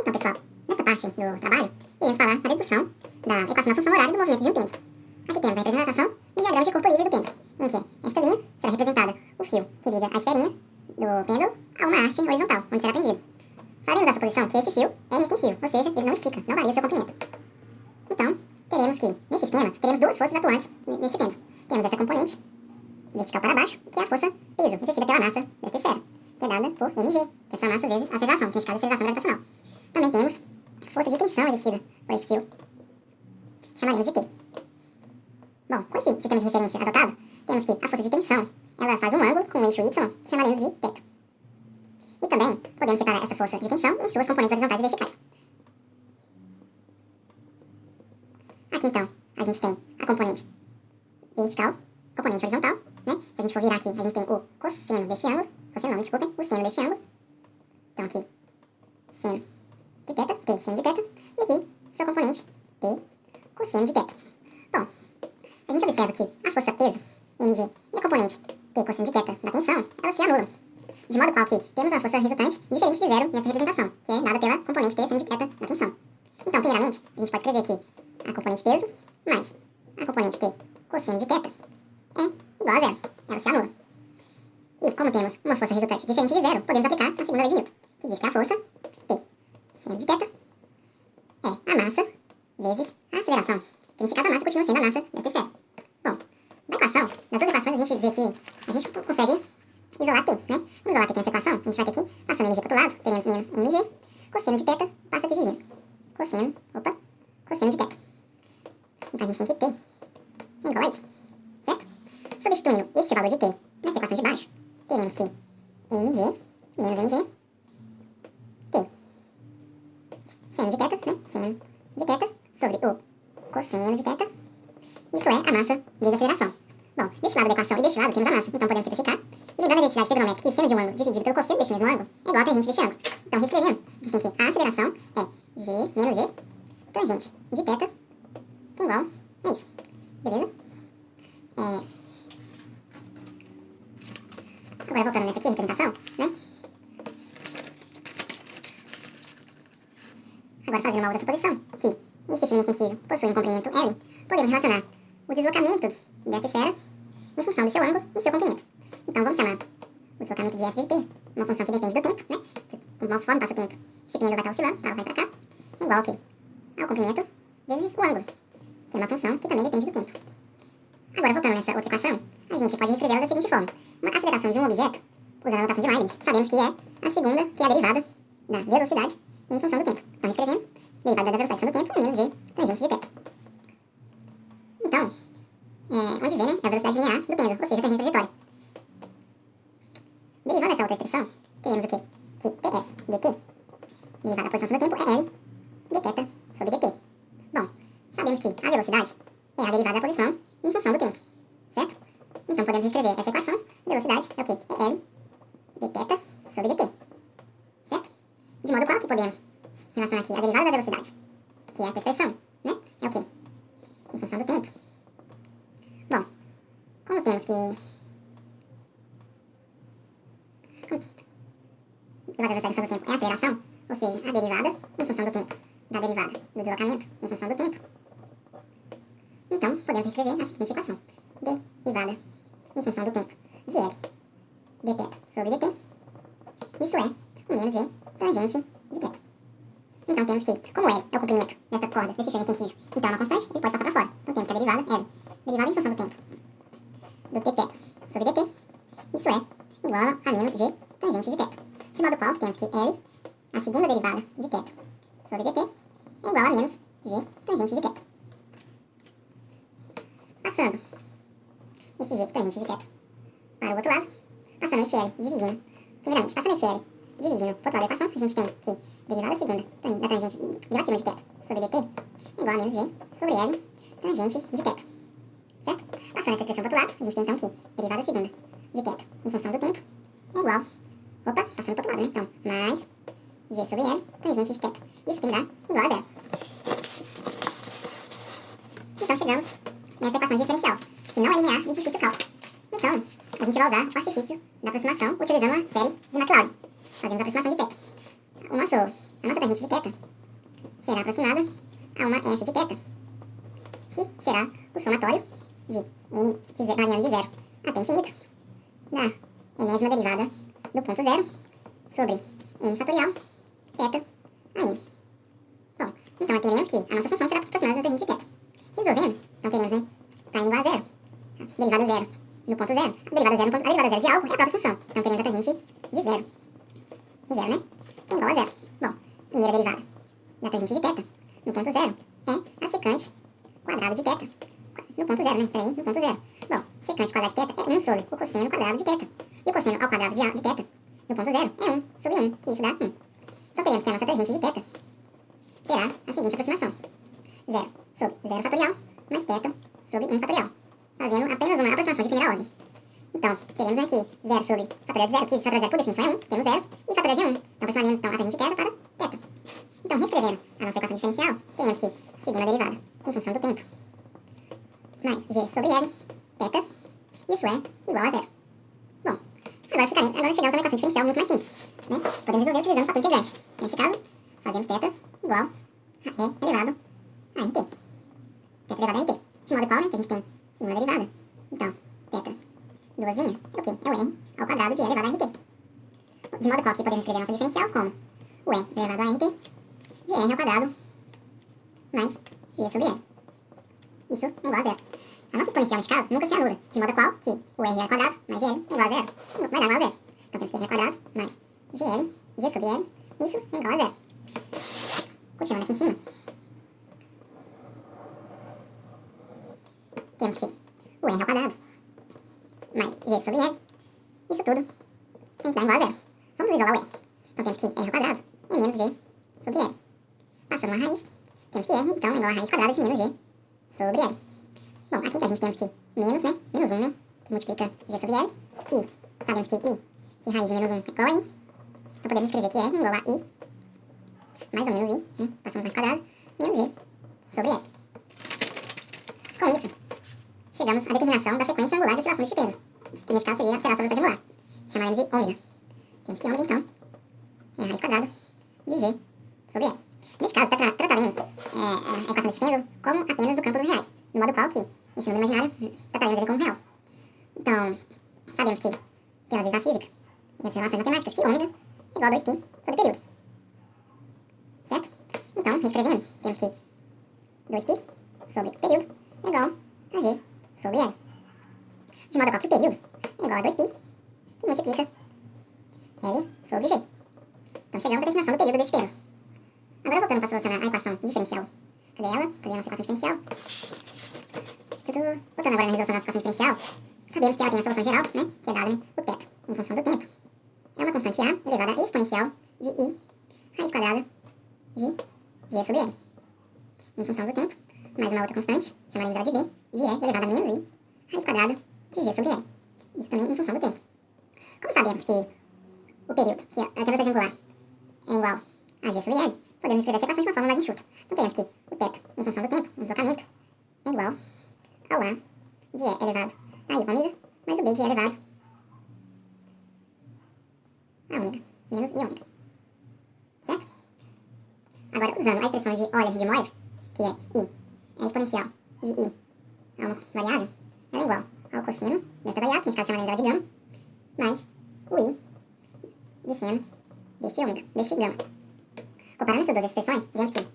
Então, pessoal, nesta parte do trabalho, iremos falar da dedução da equação da função horária do movimento de um pêndulo. Aqui temos a representação do diagrama de corpo livre do pêndulo, em que esta linha será representada o fio que liga a esferinha do pêndulo a uma haste horizontal, onde será prendido. Faremos a suposição que este fio é inextensível, ou seja, ele não estica, não varia o seu comprimento. Então, teremos que, neste esquema, teremos duas forças atuantes neste pêndulo. Temos essa componente vertical para baixo, que é a força peso exercida pela massa desta esfera, que é dada por mg, que é essa massa vezes a aceleração, que neste caso é a aceleração gravitacional. Também temos força de tensão exercida por este fio, chamaremos de T. Bom, com esse sistema de referência adotado, temos que a força de tensão ela faz um ângulo com o eixo y, que chamaremos de θ. E também podemos separar essa força de tensão em suas componentes horizontais e verticais. Aqui então, a gente tem a componente vertical, componente horizontal, né? Se a gente for virar aqui, a gente tem o cosseno deste ângulo, cosseno não, desculpem, o seno deste ângulo. Então aqui, seno de θ, T seno de θ, e aqui, seu componente T cosseno de θ. Bom, a gente observa que a força peso, mg, e a componente T cosseno de θ da tensão, elas se anulam. De modo qual que temos uma força resultante diferente de zero nessa representação, que é dada pela componente T seno de θ da tensão. Então, primeiramente, a gente pode escrever aqui a componente peso mais a componente T cosseno de θ é igual a zero. Ela se anula. E como temos uma força resultante diferente de zero, podemos aplicar a segunda lei de Newton, que diz que a força T seno de θ é a massa vezes a aceleração. Que neste caso a massa continua sendo a massa desta esfera. Bom, na equação, nas duas equações a gente vê que a gente consegue isolar T, né? Vamos isolar T aqui nessa equação, a gente vai ter que, passando mg para o outro lado, teremos menos mg, cosseno de θ passa dividindo. Cosseno de θ. Então a gente tem que T é igual a isso, certo? Substituindo este valor de T nessa equação de baixo, teremos que mg menos mg, T, seno de θ, né? Seno de θ sobre o cosseno de θ. Isso é a massa vezes a aceleração. Bom, deste lado da equação e deste lado temos a massa, então podemos simplificar. E lembrando a identidade trigonométrica que o seno de um ângulo dividido pelo cosseno deste mesmo ângulo é igual a tangente deste ângulo. Então, reescrevendo, a gente tem que a aceleração é g menos g, tangente de θ, que é igual a isso. Beleza? Agora, voltando nessa aqui, representação, né? Agora, fazendo uma outra suposição, que este fio inextensível possui um comprimento L, podemos relacionar o deslocamento dessa esfera em função do seu ângulo e do seu comprimento. Então, vamos chamar o deslocamento de S de t, uma função que depende do tempo, né? Que, conforme passa o tempo, este pêndulo vai estar oscilando, ela vai para cá, é igual aqui ao comprimento vezes o ângulo, que é uma função que também depende do tempo. Agora, voltando nessa outra equação, a gente pode reescrevê-la da seguinte forma. Uma aceleração de um objeto, usando a notação de Leibniz, sabemos que é a segunda, que é a derivada da velocidade em função do tempo. Então, reescrevendo, derivada da velocidade em função do tempo é menos g tangente de θ. Então, onde vem, né, é a velocidade linear do pêndulo, ou seja, a tangente da trajetória. Derivando essa outra expressão, teremos o quê? Que ts dt, derivada da posição sobre o tempo, é L dθ sobre dt. Bom, sabemos que a velocidade é a derivada da posição em função do tempo, certo? Então podemos escrever essa equação, velocidade é o quê? É L dθ sobre dt, certo? De modo qual que podemos relacionar aqui a derivada da velocidade, que é esta expressão, né? É o quê? Em função do tempo. Bom, como temos que... A derivada da velocidade em função do tempo é a aceleração, ou seja, a derivada em função do tempo da derivada do deslocamento em função do tempo. Então, podemos escrever a seguinte equação. Derivada em função do tempo de L dθ sobre dt. Isso é o menos g tangente de θ. Então, temos que, como L é o comprimento desta corda, desse fio extensível, então é uma constante, ele pode passar para fora. Então, temos que a derivada L, derivada em função do tempo do dθ sobre dt, isso é igual a menos g tangente de θ. De modo qual, temos que L, a segunda derivada de θ sobre dt, é igual a menos g tangente de θ. Passando esse g tangente de θ para o outro lado, passando este L dividindo, primeiramente, passando este L dividindo para o outro lado da equação, a gente tem que derivada segunda da tangente, derivada segunda de θ sobre dt, é igual a menos g sobre L tangente de θ. Certo? Passando essa expressão para o outro lado, a gente tem então que derivada segunda de θ em função do tempo é igual, passando para o outro lado, né? Então, mais g sobre L tangente de θ. Isso tem que dar igual a zero. Então, chegamos nessa equação diferencial, que não é linear e de difícil cálculo. Então, a gente vai usar o artifício da aproximação utilizando a série de Maclaurin. Fazemos a aproximação de θ. A a nossa tangente de θ será aproximada a uma f de θ, que será o somatório de n variando de 0 até infinito da enésima derivada do ponto zero sobre n fatorial θ a n. Bom, então teremos que a nossa função será aproximada da tangente de θ. Resolvendo, então teremos, né, para n igual a zero, a derivada zero no ponto zero, a derivada zero de algo é a própria função. Então teremos a tangente de zero, né, que é igual a zero. Bom, primeira derivada da tangente de θ no ponto zero é a secante quadrado de θ. No ponto zero, né? Peraí, no ponto zero. Bom, secante quadrado de θ é 1 sobre o cosseno quadrado de θ. E o cosseno ao quadrado de θ no ponto zero é 1 sobre 1, que isso dá 1. Então teremos que a nossa tangente de θ terá a seguinte aproximação: 0 sobre 0 fatorial mais θ sobre 1 fatorial, fazendo apenas uma aproximação de primeira ordem. Então, teremos aqui 0 sobre fatorial de 0, que fatorial de 0 por definição é 1, temos 0, e fatorial de 1. Então, aproximaremos então, a tangente de θ para θ. Então, reescrevendo a nossa equação diferencial, teremos que segunda derivada em função do tempo mais g sobre L, θ, isso é igual a 0. Bom, agora chegamos a uma equação diferencial muito mais simples, né? Podemos resolver utilizando o fator integrante. Neste caso, fazemos θ igual a E elevado a RT. Θ elevado a RT. De modo qual, né, que a gente tem segunda derivada. Então, θ duasinha é o quê? É o R ao quadrado de E elevado a RT. De modo qual que podemos escrever a nossa diferencial como o E elevado a RT de R ao quadrado mais G sobre R. Isso é igual a zero. A nossa exponencial, neste caso, nunca se anula, de modo qual que o R ao quadrado mais GL é igual a zero. Vai dar igual a zero. Então temos que R ao quadrado mais GL, G sobre L, isso é igual a zero. Continuando aqui em cima, temos que o R ao quadrado mais G sobre L, isso tudo tem que dar igual a zero. Vamos isolar o R. Então temos que R ao quadrado é menos G sobre L. Passando uma raiz, temos que R, então, é igual a raiz quadrada de menos G sobre L. Bom, aqui a gente temos que menos, né? Menos 1, né? Que multiplica G sobre L. E sabemos que raiz de menos 1 é igual a I. Então podemos escrever que R é igual a I, mais ou menos I, né? Passamos raiz quadrada, menos G sobre L. Com isso, chegamos à determinação da frequência angular de oscilação deste pêndulo, que nesse caso será a solução angular. Chamaremos de ômega. Temos que ômega, então, é a raiz quadrada de G sobre L. Neste caso, trataremos a equação deste pêndulo como apenas do campo dos reais, de modo qual que este número imaginário trataremos ele como real. Então, sabemos que, pelas leis da física e as relações matemáticas, que ômega é igual a 2π sobre período. Certo? Então, reescrevendo, temos que 2π sobre período é igual a G sobre L. De modo qual que o período é igual a 2π, que multiplica L sobre G. Então, chegamos à definição do período deste pêndulo. Agora, voltando para solucionar a equação diferencial. Cadê ela? Cadê a nossa equação diferencial? Voltando agora na resolução da nossa equação diferencial, sabemos que ela tem a solução geral, né? Que é dada, né, o θ em função do tempo. É uma constante A elevada a exponencial de I raiz quadrada de G sobre L. Em função do tempo, mais uma outra constante, chamaremos ela de B, de E elevada a menos I raiz quadrada de G sobre L. Isso também em função do tempo. Como sabemos que o período, que a velocidade angular é igual a G sobre L, podemos escrever essa equação de uma forma mais enxuta. Então teremos que o θ em função do tempo, no deslocamento, é igual ao A de E elevado a I ômega, mais o B de E elevado a ômega, menos I ômega. Certo? Agora, usando a expressão de Euler de Moivre, que é I é a exponencial de I a uma variável, ela é igual ao cosseno desta variável, que nesse caso chamaremos ela de gama, mais o I de seno deste ômega, deste gama. Comparando essas duas expressões, vemos que